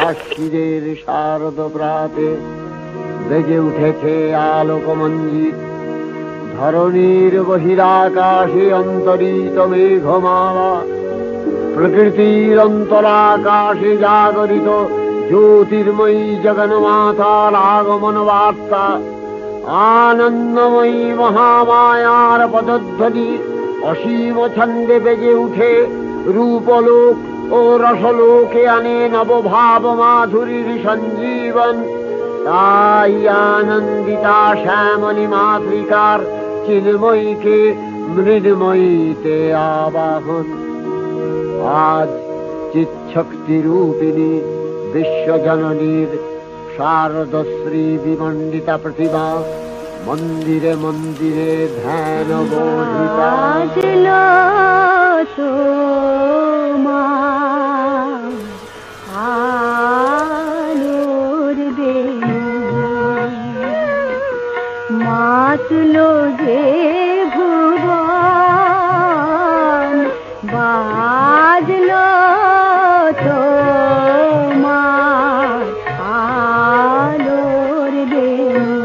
আশ্বিরের শারদ প্রাতে বেজে উঠেছে আলোকমঞ্জিত, ধরণীর বহিরাকাশে অন্তরিত মেঘমালা, প্রকৃতির অন্তরাকাশে জাগরিত জ্যোতির্ময়ী জগন্মাতার আগমন বার্তা, আনন্দময়ী মহামায়ার পদধ্বনি অসীম ছন্দে বেজে উঠে রূপলোক ও রসলোকে আনে নবভাব মাধুরীর সঞ্জীবন। তাই আনন্দিতা শ্যামলী মাতৃকার চিন্ময়ীকে মৃন্ময়ীতে আবাহন। আজ চিৎশক্তি রূপিণী বিশ্বজননীর শারদশ্রী বিমণ্ডিতা প্রতিমা মন্দিরে মন্দিরে ধ্যান বোধিতা। মাতলো যে ভুবন, বাজলো তোমার আলোর বেণু।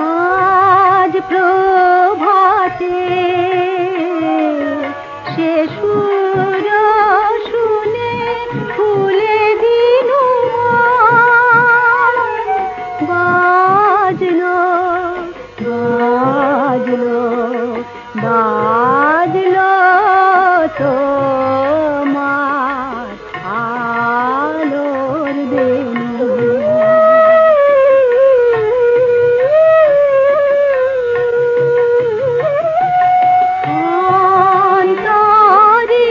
আজ প্রভাতে সে সুর শুনে ফুলে দিনু বাজলো বাজলো বাজলো তোমার আলোর বেণু। অন্তরে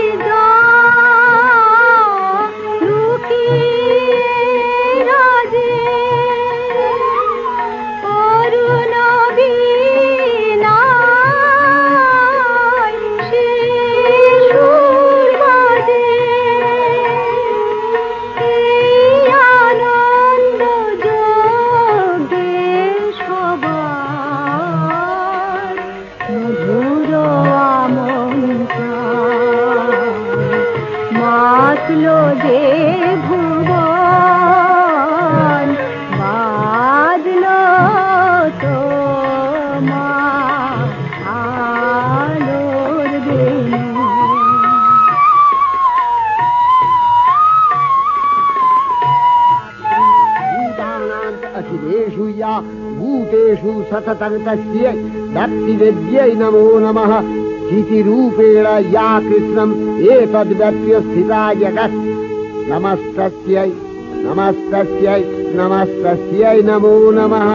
লুকিয়ে রাজে অরুণ বীণায় সে সুর বাজে। এই আনন্দ যোগে সবার মধুর আমন্ত্রণ। মাতলো যে ভুবন, বাজলো তোমার আলোর বেণু। भूतानान्त अखिलेषु या भूतेषु सततं तस्यै भक्तिवेद्यै नमो नमः। चितिरूपेण या कृष्णम् एतद्व्यप्य स्थिता जगत्, नमस्तस्यै नमस्तस्यै नमस्तस्यै नमो नमः।